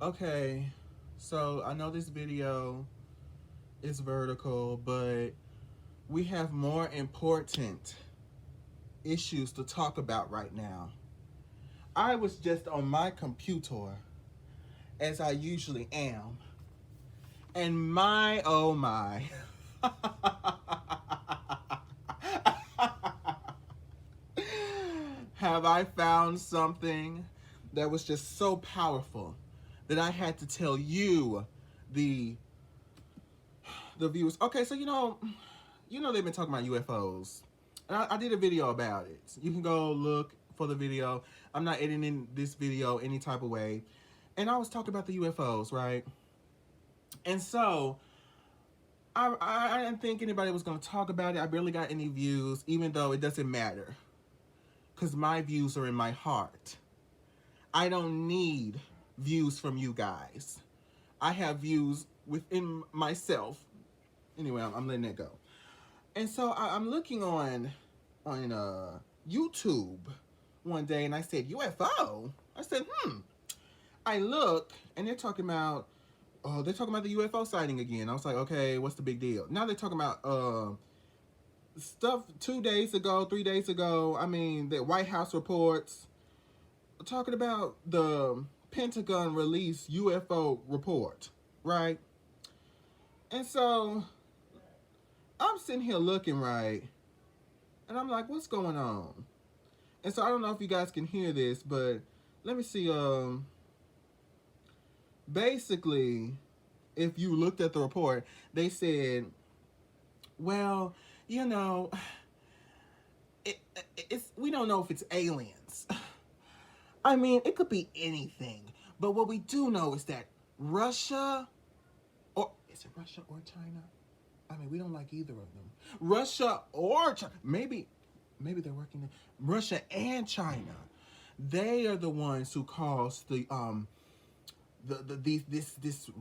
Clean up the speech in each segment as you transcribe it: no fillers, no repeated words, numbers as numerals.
Okay, so I know this video is vertical, but we have more important issues to talk about right now. I was just on my computer, as I usually am, and my oh my. Have I found something that was just so powerful that I had to tell you, the viewers. Okay, so they've been talking about UFOs, and I did a video about it. You can go look for the video. I'm not editing this video any type of way, and I was talking about the UFOs, right? And so I didn't think anybody was going to talk about it. I barely got any views, even though it doesn't matter, because my views are in my heart. I don't need views from you guys. I have views within myself. Anyway, I'm letting it go. And so I'm looking on YouTube one day, and I said UFO. I said, I look, and they're talking about the UFO sighting again. I was like, okay, what's the big deal? Now they're talking about stuff 2 days ago, 3 days ago. I mean, the White House reports talking about the Pentagon released UFO report, right? And so I'm sitting here looking, right, and I'm like, what's going on? And so I don't know if you guys can hear this, but let me see. Basically, if you looked at the report, they said, well, you know, it's we don't know if it's aliens. I mean, it could be anything. But what we do know is that Russia, or is it Russia or China? I mean, we don't like either of them. Russia or China. Maybe they're working there. Russia and China. They are the ones who caused this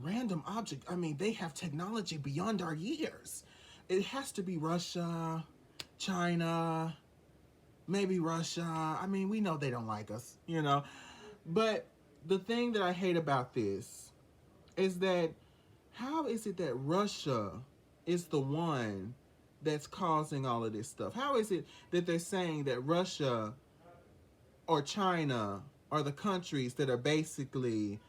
random object. I mean, they have technology beyond our years. It has to be Russia, China, maybe Russia. I mean, we know they don't like us, But the thing that I hate about this is that how is it that Russia is the one that's causing all of this stuff? How is it that they're saying that Russia or China are the countries that are basically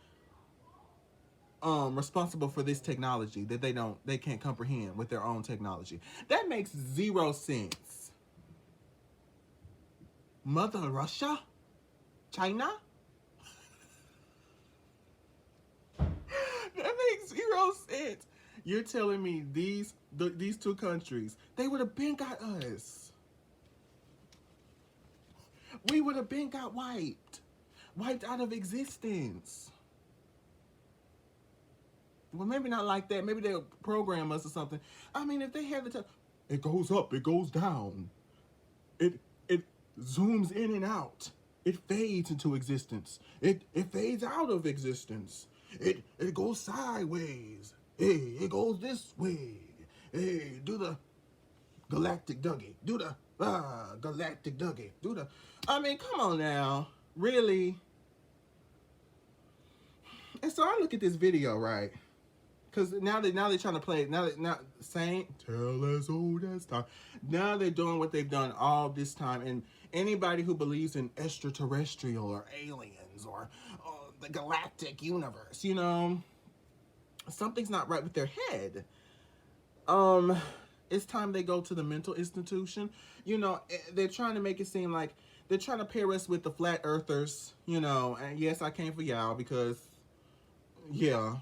responsible for this technology that they can't comprehend with their own technology? That makes zero sense. Mother Russia? China? That makes zero sense. You're telling me these two countries, they would have been got us. We would have been got wiped out of existence. Well, maybe not like that. Maybe they'll program us or something. I mean, if they have it goes up, it goes down. It zooms in and out. It fades into existence. It fades out of existence. It goes sideways. Hey, it goes this way. Hey, do the galactic Dougie. Do the galactic Dougie. Do the. I mean, come on now, really. And so I look at this video, right? Because now they're trying to play it. Now saying tell as old as time. Now they're doing what they've done all this time. And anybody who believes in extraterrestrial or aliens or the galactic universe, something's not right with their head. It's time they go to the mental institution. They're trying to make it seem like they're trying to pair us with the flat earthers. And yes, I came for y'all because, yeah.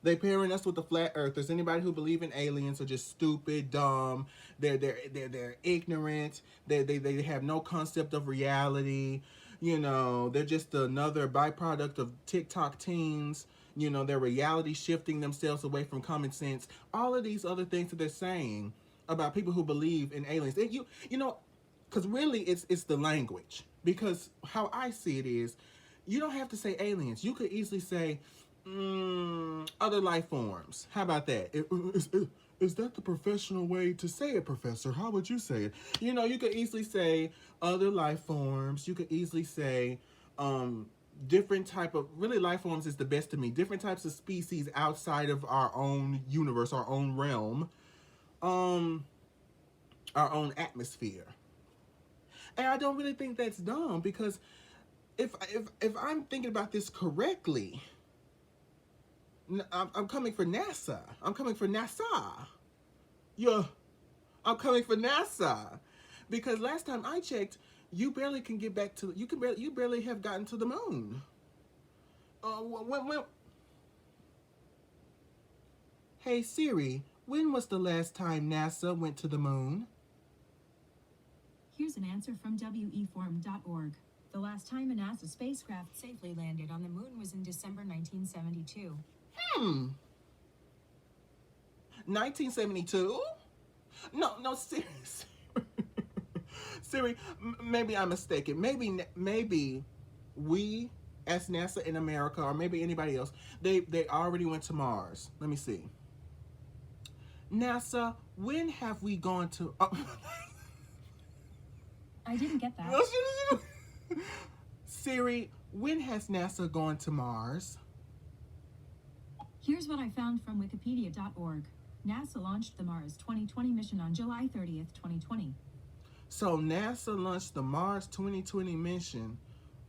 They pairing us with the flat earthers. Anybody who believe in aliens are just stupid, dumb. They're ignorant. They have no concept of reality. They're just another byproduct of TikTok teens. They're reality shifting themselves away from common sense. All of these other things that they're saying about people who believe in aliens. Because really it's the language. Because how I see it is, you don't have to say aliens. You could easily say other life forms. How about that? Is that the professional way to say it, Professor? How would you say it? You could easily say other life forms. You could easily say different type of, really, life forms is the best to me. Different types of species outside of our own universe, our own realm, um, our own atmosphere. And I don't really think that's dumb because if I'm thinking about this correctly, I'm coming for NASA. I'm coming for NASA. Yeah, I'm coming for NASA because last time I checked, you barely can get back to you barely have gotten to the moon. When Hey Siri, when was the last time NASA went to the moon? Here's an answer from weforum.org. The last time a NASA spacecraft safely landed on the moon was in December 1972. 1972? No, seriously. Siri, maybe I'm mistaken. Maybe we, as NASA in America, or maybe anybody else, they already went to Mars. Let me see. NASA, when have we gone to? Oh. I didn't get that. Siri, when has NASA gone to Mars? Here's what I found from wikipedia.org. NASA launched the Mars 2020 mission on July 30th, 2020. So NASA launched the Mars 2020 mission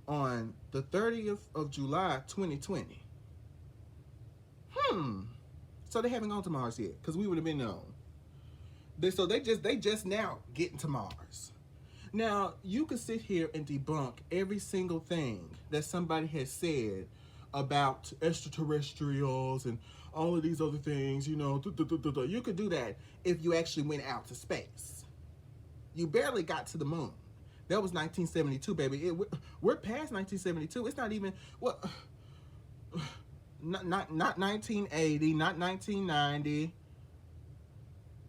on the 30th of July 2020. So they haven't gone to Mars yet, because we would have been known. They just now getting to Mars. Now, you could sit here and debunk every single thing that somebody has said about extraterrestrials and all of these other things, you know. You could do that if you actually went out to space. You barely got to the moon. That was 1972, baby. We're past 1972. It's not even, what, not 1980, not 1990,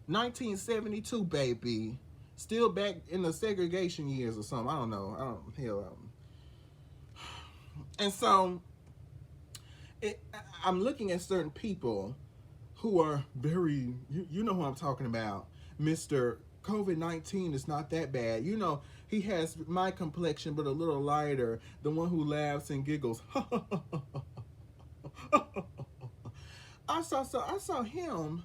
1972, baby. Still back in the segregation years or something. I don't know. And so, I'm looking at certain people who are very, you know who I'm talking about. Mr. COVID-19 is not that bad. You know, he has my complexion, but a little lighter. The one who laughs and giggles. I saw him,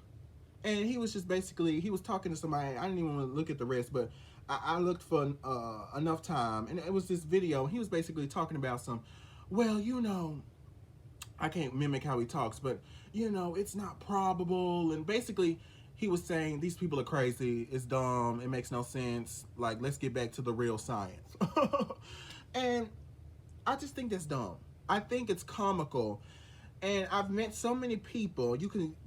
and he was just basically, he was talking to somebody. I didn't even want to look at the rest, but I looked for enough time, and it was this video. He was basically talking about well, you know, I can't mimic how he talks, but, you know, it's not probable, and basically, he was saying, these people are crazy, it's dumb, it makes no sense, like, let's get back to the real science. And I just think that's dumb. I think it's comical. And I've met so many people,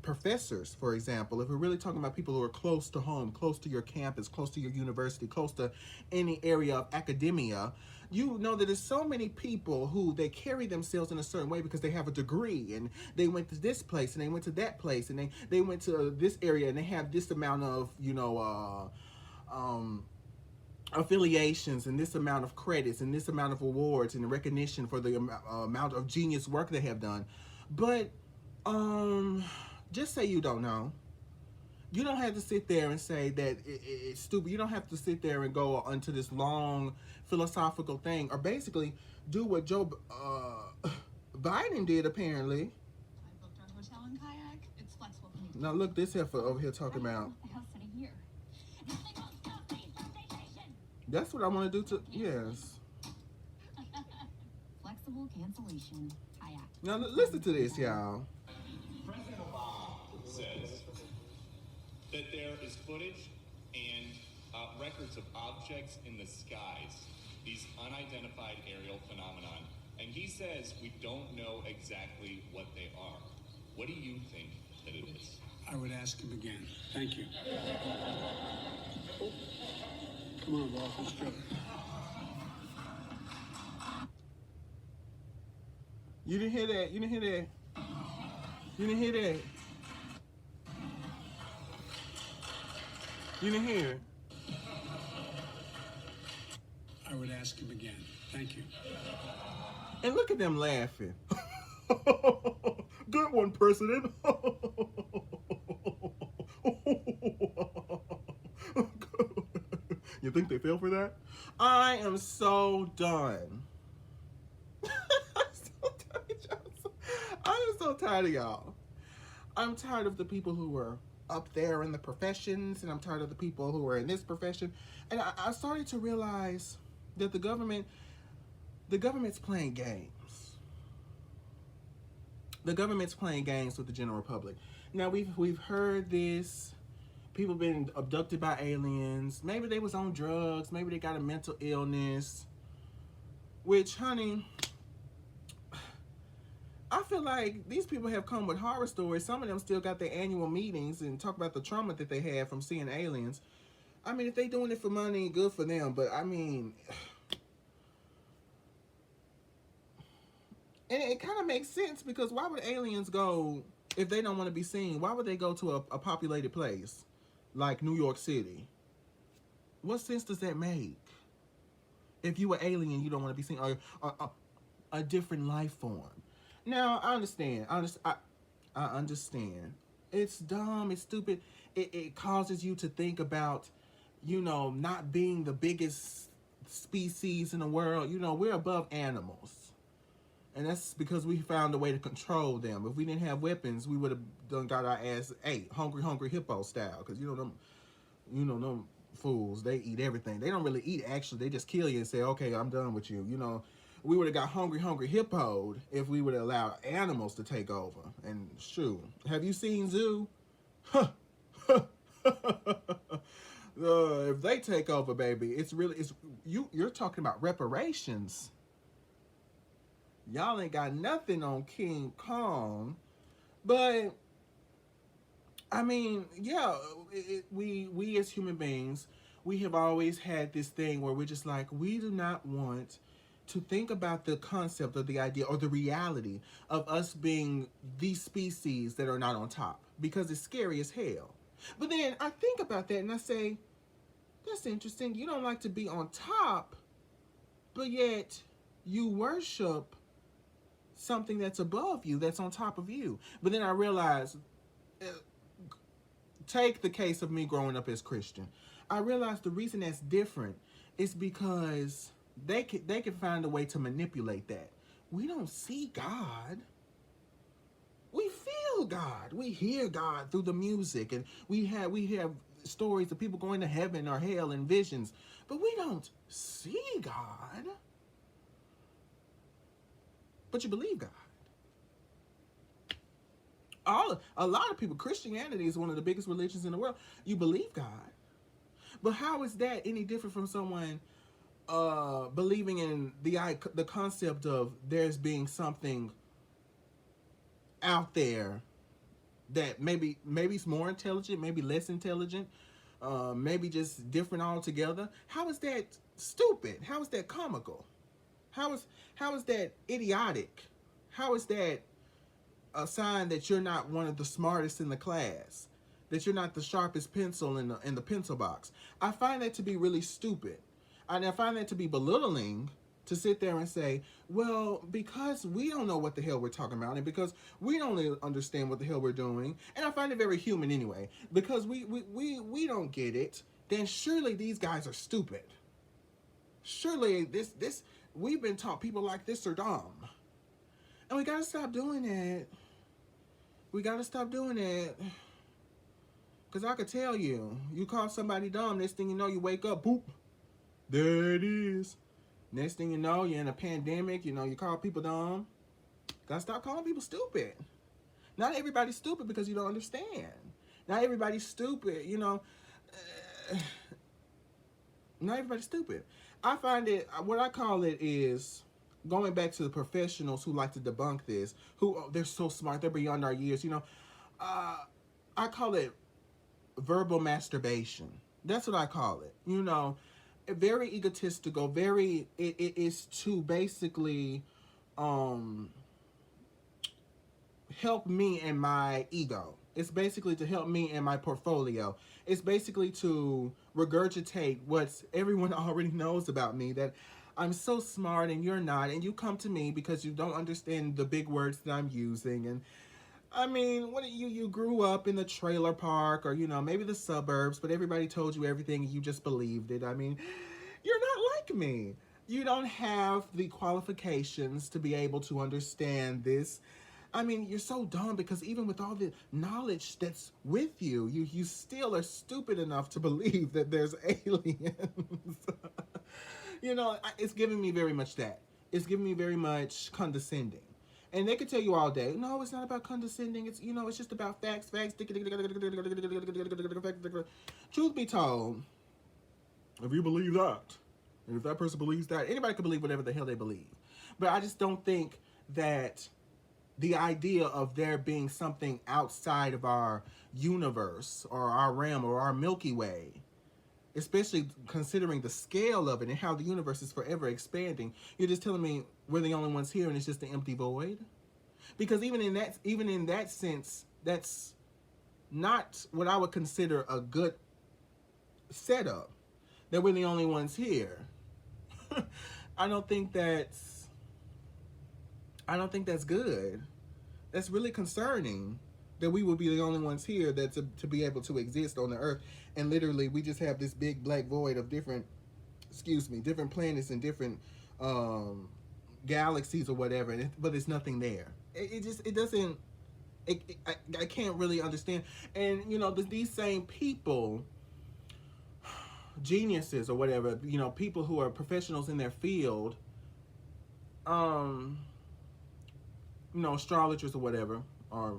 professors, for example, if we're really talking about people who are close to home, close to your campus, close to your university, close to any area of academia, you know that there's so many people who they carry themselves in a certain way because they have a degree and they went to this place and they went to that place and they went to this area and they have this amount of, you know, affiliations and this amount of credits and this amount of awards and recognition for the amount of genius work they have done. But just say you don't know. You don't have to sit there and say that it's stupid. You don't have to sit there and go onto this long philosophical thing, or basically do what Joe Biden did, apparently. I booked our hotel and kayak. It's flexible for me. Now look, this heifer over here talking about. The house sitting here. That's what I want to do to, yes. Flexible cancellation. Kayak. Now listen to this, y'all. President Obama says that there is footage and records of objects in the skies, these unidentified aerial phenomenon, and he says we don't know exactly what they are. What do you think that it is? I would ask him again. Thank you. Oh. Come on, boss, let's go. You didn't hear that? You didn't hear that? You didn't hear that? You didn't hear it? I would ask him again. Thank you. And look at them laughing. Good one, President. You think they fell for that? I am so done. so tired of y'all. I'm tired of the people who are up there in the professions, and I'm tired of the people who are in this profession. And I started to realize that the government's playing games. The government's playing games with the general public. Now we've heard this. People been abducted by aliens. Maybe they was on drugs. Maybe they got a mental illness. Which, honey, I feel like these people have come with horror stories. Some of them still got their annual meetings and talk about the trauma that they had from seeing aliens. I mean, if they doing it for money, good for them. But I mean, and it kind of makes sense, because why would aliens go if they don't want to be seen? Why would they go to a populated place like New York City? What sense does that make? If you were alien, you don't want to be seen, or a different life form. Now, I understand. I understand. It's dumb. It's stupid. It causes you to think about, not being the biggest species in the world. We're above animals. And that's because we found a way to control them. If we didn't have weapons, we would have done got our ass ate, hungry hippo style. Because them fools, they eat everything. They don't really eat, actually. They just kill you and say, okay, I'm done with you. We would have got hungry hippoed if we would have allowed animals to take over. And shoot, have you seen Zoo? If they take over, baby, you're talking about reparations. Y'all ain't got nothing on King Kong. But I mean, yeah, we as human beings, we have always had this thing where we're just like, we do not want to think about the concept or the idea or the reality of us being these species that are not on top, because it's scary as hell. But then I think about that and I say, that's interesting. You don't like to be on top, but yet you worship something that's above you, that's on top of you. But then I realize, take the case of me growing up as Christian. I realized the reason that's different is because they can find a way to manipulate that. We don't see God. We feel God. We hear God through the music, and we have stories of people going to heaven or hell and visions, but we don't see God. But you believe God. A lot of people, Christianity is one of the biggest religions in the world. You believe God. But how is that any different from someone believing in the concept of there's being something out there that maybe it's more intelligent, maybe less intelligent, maybe just different altogether? How is that stupid? How is that comical? How is that idiotic? How is that a sign that you're not one of the smartest in the class? That you're not the sharpest pencil in the pencil box? I find that to be really stupid. And I find that to be belittling, to sit there and say, well, because we don't know what the hell we're talking about, and because we don't understand what the hell we're doing, and I find it very human anyway, because we don't get it, then surely these guys are stupid. Surely this we've been taught people like this are dumb. And we gotta stop doing that. We gotta stop doing that. Because I could tell you, you call somebody dumb, next thing you know, you wake up, boop, there it is. Next thing you know, you're in a pandemic, you call people dumb. Gotta stop calling people stupid. Not everybody's stupid because you don't understand. Not everybody's stupid, not everybody's stupid. I find it, what I call it is, going back to the professionals who like to debunk this, they're so smart, they're beyond our years, I call it verbal masturbation. That's what I call it. Very egotistical, it is to basically help me in my ego. It's basically to help me in my portfolio. It's basically to regurgitate what everyone already knows about me, that I'm so smart and you're not, and you come to me because you don't understand the big words that I'm using. And I mean, what you grew up in the trailer park, or maybe the suburbs, but everybody told you everything and you just believed it. I mean, you're not like me. You don't have the qualifications to be able to understand this. I mean, you're so dumb because even with all the knowledge that's with you, you still are stupid enough to believe that there's aliens. It's giving me very much that. It's giving me very much condescending. And they could tell you all day, no, it's not about condescending. It's just about facts. Truth be told, if you believe that, and if that person believes that, anybody can believe whatever the hell they believe. But I just don't think that the idea of there being something outside of our universe or our realm or our Milky Way, especially considering the scale of it and how the universe is forever expanding, you're just telling me we're the only ones here and it's just an empty void? Because even in that sense, that's not what I would consider a good setup. That we're the only ones here. I don't think that's good. That's really concerning that we would be the only ones here that to be able to exist on the earth, and literally we just have this big black void of different planets and different galaxies or whatever, but it's nothing there. It doesn't. I can't really understand. And these same people, geniuses or whatever, people who are professionals in their field, astrologers or whatever, or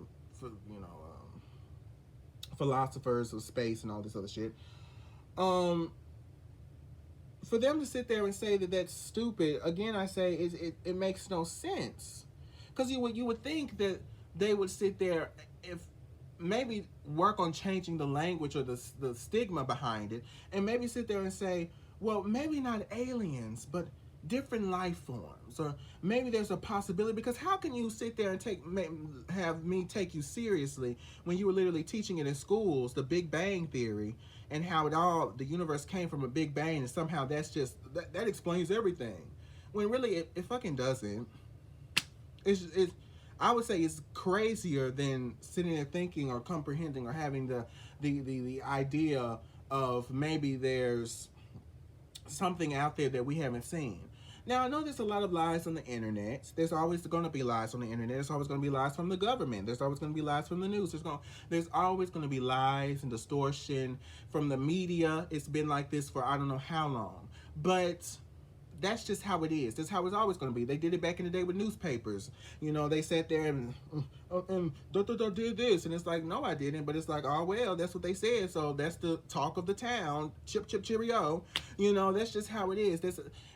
philosophers of space and all this other shit. For them to sit there and say that that's stupid, again, I say it makes no sense. Because you would think that they would sit there, if maybe work on changing the language or the stigma behind it, and maybe sit there and say, well, maybe not aliens, but different life forms, or maybe there's a possibility. Because how can you sit there and have me take you seriously when you were literally teaching it in schools, the Big Bang Theory, and how the universe came from a Big Bang, and somehow that explains everything, when really it fucking doesn't. It's I would say it's crazier than sitting there thinking or comprehending or having the idea of maybe there's something out there that we haven't seen. Now, I know there's a lot of lies on the internet. There's always going to be lies on the internet. There's always going to be lies from the government. There's always going to be lies from the news. There's always going to be lies and distortion from the media. It's been like this for I don't know how long. But that's just how it is. That's how it's always going to be. They did it back in the day with newspapers. They sat there and did this. And it's like, no, I didn't. But it's like, oh, well, that's what they said. So that's the talk of the town. Chip, chip, cheerio. That's just how it is.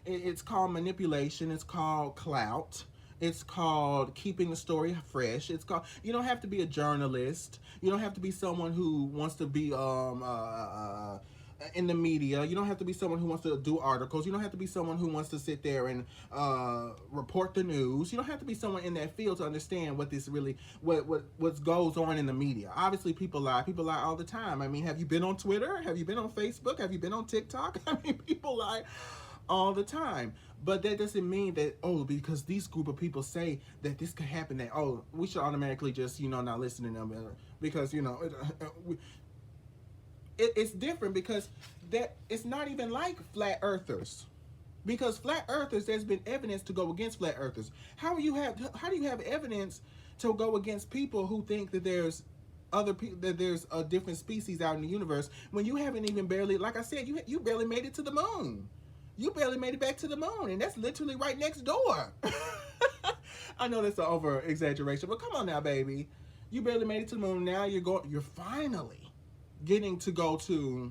It's called manipulation. It's called clout. It's called keeping the story fresh. You don't have to be a journalist. You don't have to be someone who wants to be in the media. You don't have to be someone who wants to do articles. You don't have to be someone who wants to sit there and report the news. You don't have to be someone in that field to understand what goes on in the media. Obviously, people lie all the time. I mean, have you been on Twitter? Have you been on Facebook? Have you been on TikTok? I mean, people lie all the time. But that doesn't mean that, because these group of people say that this could happen, that, we should automatically just, not listen to them. Because, it's different, because that it's not even like flat earthers. Because flat earthers, there's been evidence to go against flat earthers. How do you have evidence to go against people who think that there's other people, that there's a different species out in the universe, when you haven't even barely, like I said, you barely made it to the moon. You barely made it back to the moon, and that's literally right next door. I know that's an over exaggeration, but come on now, baby. You barely made it to the moon. Now you're finally getting to go to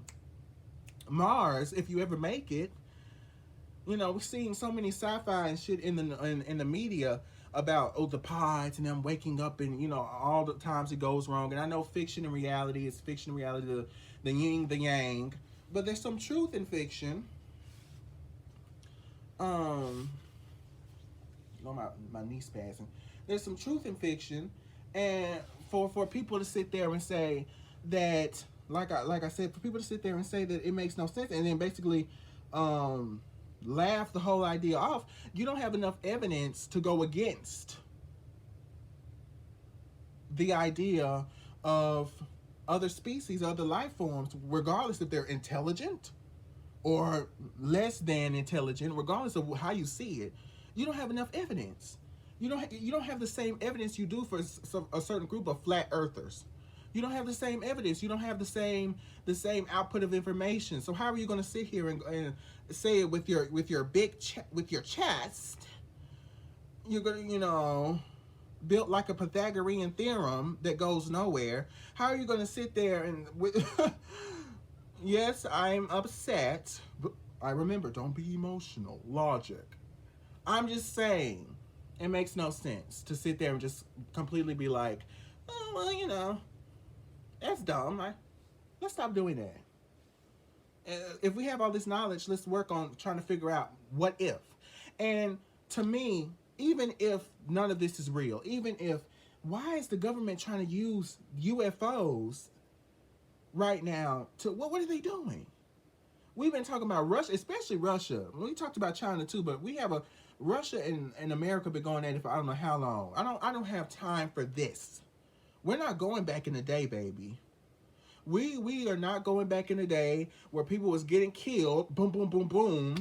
Mars, if you ever make it. We're seeing so many sci-fi and shit in the media about the pods and them waking up, and all the times it goes wrong. And I know fiction and reality is fiction and reality, the yin, the yang, but there's some truth in fiction. My niece passing. There's some truth in fiction, and for people to sit there and say that, like I said, for people to sit there and say that it makes no sense, and then basically laugh the whole idea off, you don't have enough evidence to go against the idea of other species, other life forms, regardless if they're intelligent or less than intelligent, regardless of how you see it. You don't have enough evidence. You don't have the same evidence you do for a certain group of flat earthers. You don't have the same evidence. You don't have the same output of information. So how are you going to sit here and say it with your with your chest? You're going to, built like a Pythagorean theorem that goes nowhere. How are you going to sit there and yes, I'm upset, but I remember, don't be emotional. Logic. I'm just saying, it makes no sense to sit there and just completely be like, oh, well, that's dumb. Let's stop doing that. If we have all this knowledge, let's work on trying to figure out what if. And to me, even if none of this is real, why is the government trying to use UFOs right now to, what are they doing? We've been talking about Russia, especially Russia. We talked about China too, but we have Russia and America been going at it for I don't know how long. I don't have time for this. We're not going back in the day, baby. We are not going back in the day where people was getting killed, boom, boom, boom, boom.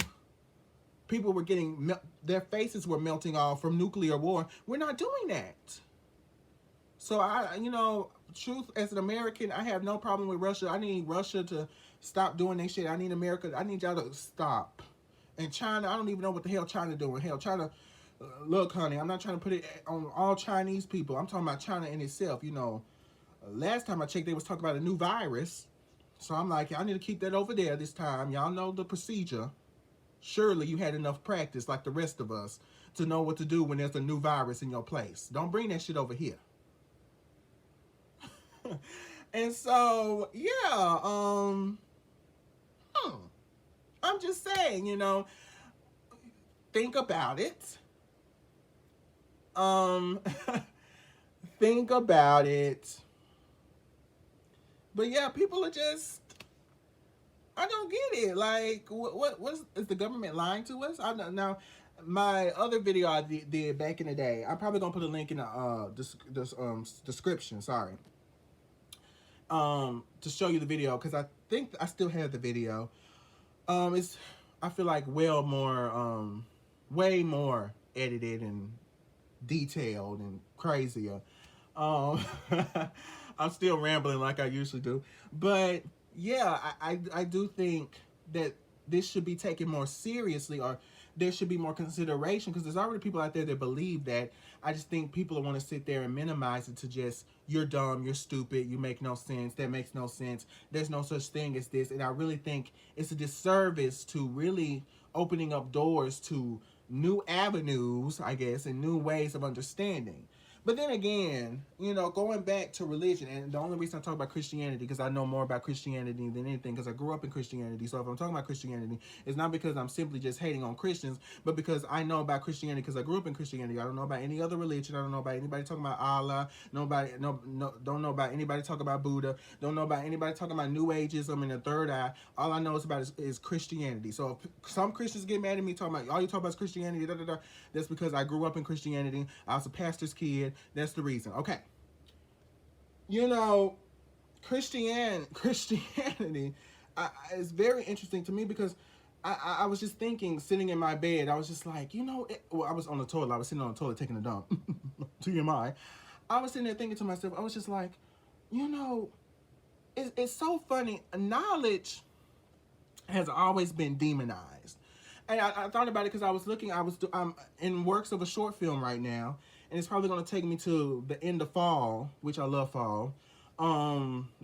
People were getting, their faces were melting off from nuclear war. We're not doing that. So truth, as an American, I have no problem with Russia. I need Russia to stop doing their shit. I need y'all to stop. And China, I don't even know what the hell China doing. Hell, China, look, honey, I'm not trying to put it on all Chinese people. I'm talking about China in itself. Last time I checked, they was talking about a new virus. So I'm like, I need to keep that over there this time. Y'all know the procedure. Surely you had enough practice, like the rest of us, to know what to do when there's a new virus in your place. Don't bring that shit over here. And so, yeah, I'm just saying, think about it. Think about it. But yeah, people are just, I don't get it. Like, is the government lying to us? I don't know. My other video I did back in the day, I'm probably gonna put a link in the description. Sorry. To show you the video, because I think I still have the video. It's, I feel like, way more edited and detailed and crazier. I'm still rambling like I usually do, but yeah, I do think that this should be taken more seriously, or there should be more consideration, because there's already people out there that believe that. I just think people want to sit there and minimize it to just, you're dumb, you're stupid, you make no sense, that makes no sense, there's no such thing as this. And I really think it's a disservice to really opening up doors to new avenues, I guess, and new ways of understanding. But then again, going back to religion, and the only reason I talk about Christianity, because I know more about Christianity than anything, because I grew up in Christianity. So if I'm talking about Christianity, it's not because I'm simply just hating on Christians, but because I know about Christianity because I grew up in Christianity. I don't know about any other religion. I don't know about anybody talking about Allah. Don't know about anybody talking about Buddha. Don't know about anybody talking about New Ageism and the third eye. All I know is Christianity. So if some Christians get mad at me talking about, all you talk about is Christianity, that's because I grew up in Christianity. I was a pastor's kid. That's the reason. Okay. Christianity is very interesting to me, because I was just thinking, sitting in my bed, I was just like, I was on the toilet. I was sitting on the toilet taking a dump. TMI. I was sitting there thinking to myself, I was just like, it's so funny. Knowledge has always been demonized. And I thought about it because I'm in works of a short film right now, and it's probably going to take me to the end of fall, which I love fall.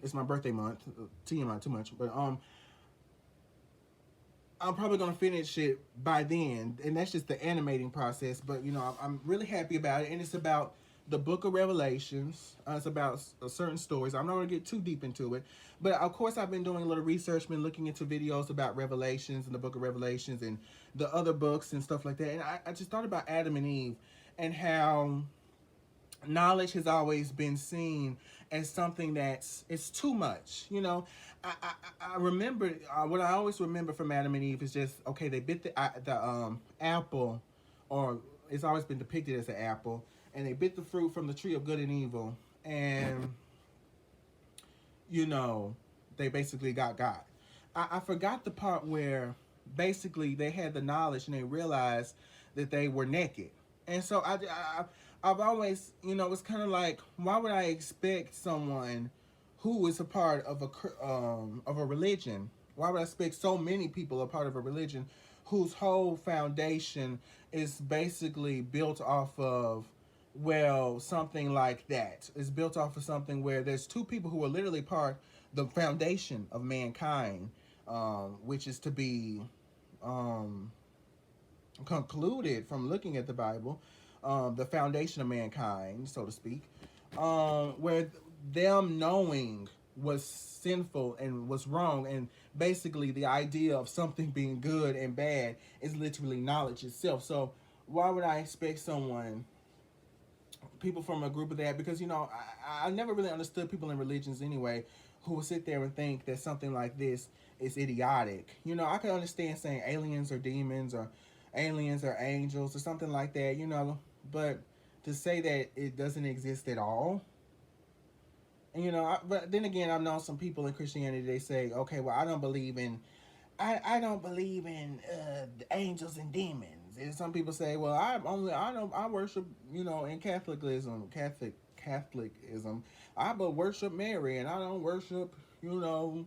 It's my birthday month. TMI too much, but I'm probably going to finish it by then, and that's just the animating process. But I'm really happy about it, and it's about the Book of Revelations. It's about certain stories. I'm not going to get too deep into it, but of course I've been doing a little research, been looking into videos about Revelations and the Book of Revelations and the other books and stuff like that. And I just thought about Adam and Eve, and how knowledge has always been seen as something it's too much. I remember what I always remember from Adam and Eve is just, okay, they bit the apple, or it's always been depicted as an apple, and they bit the fruit from the tree of good and evil, and they basically got God. I forgot the part where basically they had the knowledge and they realized that they were naked, And so I've always, you know, it's kind of like, why would I expect someone who is a part of a religion? Why would I expect so many people a part of a religion whose whole foundation is basically built off of, well, something like that? It's built off of something where there's two people who are literally part the foundation of mankind, which is to be um, concluded from looking at the Bible, the foundation of mankind, so to speak, where them knowing was sinful and was wrong, and basically the idea of something being good and bad is literally knowledge itself. So why would I expect people from a group of that? Because, you know, I never really understood people in religions anyway who would sit there and think that something like this is idiotic. You know, I can understand saying aliens or demons or aliens or angels or something like that, you know, but to say that it doesn't exist at all. And, you know, but then again, I've known some people in Christianity, they say, okay, well, I don't believe in angels and demons. And some people say, well, I worship, you know, in Catholicism, I but worship Mary, and I don't worship, you know,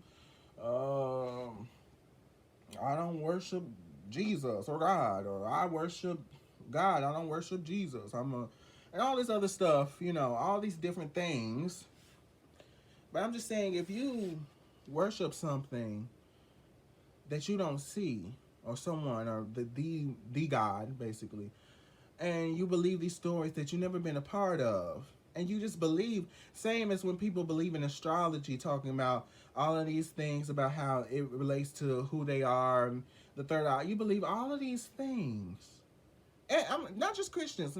I don't worship Jesus or God, or I worship God, I don't worship Jesus. And all this other stuff, you know, all these different things. But I'm just saying, if you worship something that you don't see, or someone, or the God, basically, and you believe these stories that you've never been a part of, and you just believe, same as when people believe in astrology, talking about all of these things about how it relates to who they are, and the third eye, you believe all of these things. And I'm not just Christians,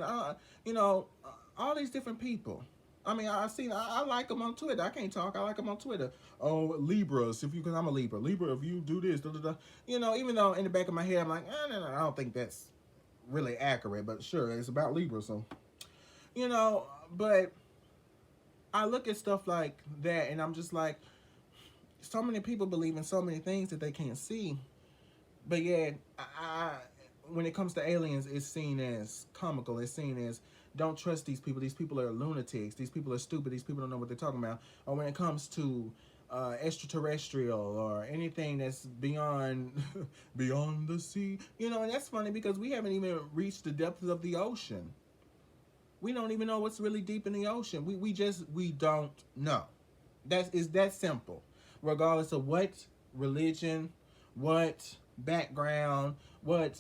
you know, all these different people. I mean, I like them on Twitter. I can't talk. I like them on Twitter. Oh, Libras, because I'm a Libra. Libra, if you do this, da da da. You know, even though in the back of my head I'm like, no, I don't think that's really accurate. But sure, it's about Libra, so you know. But I look at stuff like that, and I'm just like, so many people believe in so many things that they can't see. But yet, when it comes to aliens, it's seen as comical. It's seen as, don't trust these people. These people are lunatics. These people are stupid. These people don't know what they're talking about. Or when it comes to extraterrestrial or anything that's beyond beyond the sea, you know. And that's funny because we haven't even reached the depths of the ocean. We don't even know what's really deep in the ocean. We don't know. Is that simple. Regardless of what religion, what background, what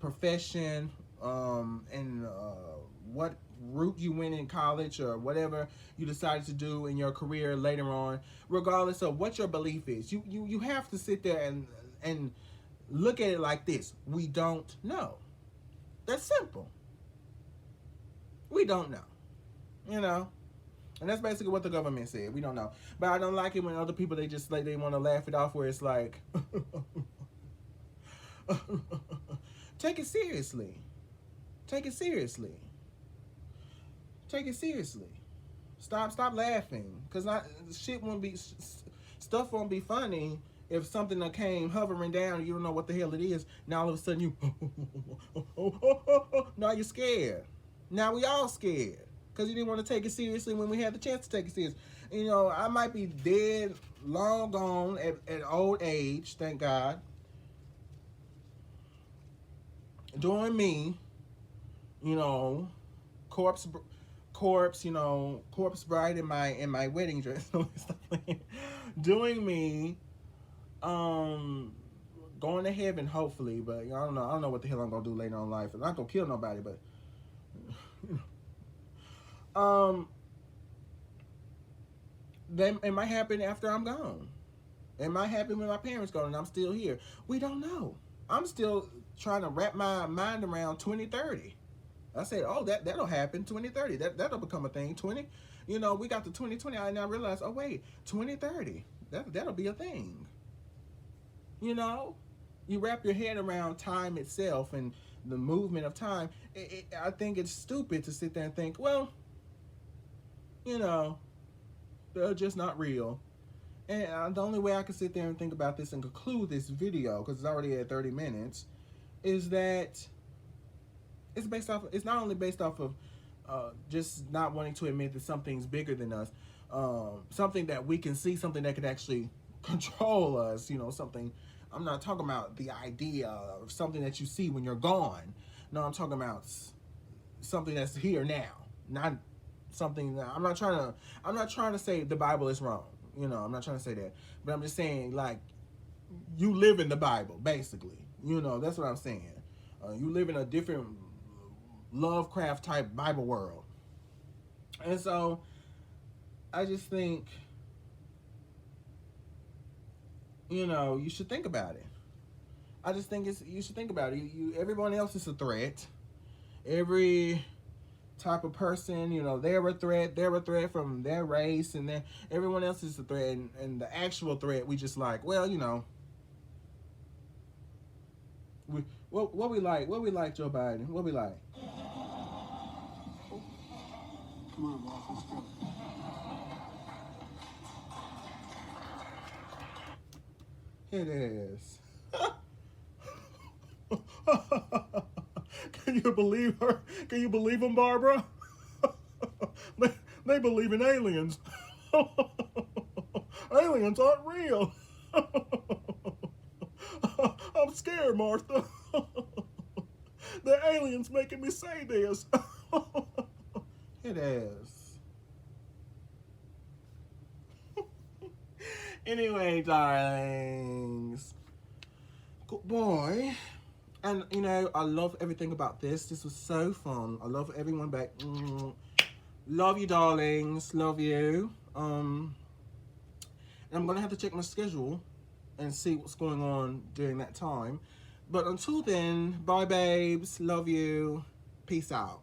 profession, and what route you went in college, or whatever you decided to do in your career later on, regardless of what your belief is, you have to sit there and look at it like this. We don't know. That's simple. We don't know. You know? And that's basically what the government said. We don't know. But I don't like it when other people, they just like, they want to laugh it off, where it's like take it seriously. Take it seriously. Take it seriously. Stop laughing, cuz stuff won't be funny if something that came hovering down and you don't know what the hell it is. Now all of a sudden you now you're scared. Now we all scared because you didn't want to take it seriously when we had the chance to take it serious. You know, I might be dead, long gone at old age, thank God, doing me, you know, corpse, you know, corpse bride in my wedding dress, doing me, going to heaven hopefully, but I don't know what the hell I'm gonna do later on in life. I'm not gonna kill nobody, but then it might happen after I'm gone. It might happen when my parents go and I'm still here. We don't know. I'm still trying to wrap my mind around 2030. I said, oh, that'll happen, 2030. That'll become a thing. 20, you know, we got to 2020. I now realized, oh wait, 2030. That'll be a thing. You know, you wrap your head around time itself and the movement of time. I think it's stupid to sit there and think, well, you know, they're just not real. And the only way I can sit there and think about this and conclude this video, because it's already at 30 minutes, is that it's based off. It's not only based off of just not wanting to admit that something's bigger than us, something that we can see, something that could actually control us. You know, something. I'm not talking about the idea of something that you see when you're gone. No, I'm talking about something that's here now, not something that I'm not trying to say the Bible is wrong. You know, I'm not trying to say that, but I'm just saying, like, you live in the Bible, basically. You know, that's what I'm saying. You live in a different Lovecraft type Bible world, and so I just think, you know, you should think about it. I just think you should think about it. Everyone else is a threat. Every type of person, you know, they're a threat. They're a threat from their race, and then everyone else is a threat. And the actual threat, we just like, well, you know, what we like, Joe Biden. What we like. Come on, boss, let's go. It is. Can you believe her? Can you believe him, Barbara? they believe in aliens. Aliens aren't real. I'm scared, Martha. The aliens making me say this. It is. Anyway, darlings. Good boy. And, you know, I love everything about this. This was so fun. I love everyone back. Love you, darlings. Love you. And I'm going to have to check my schedule and see what's going on during that time. But until then, bye, babes. Love you. Peace out.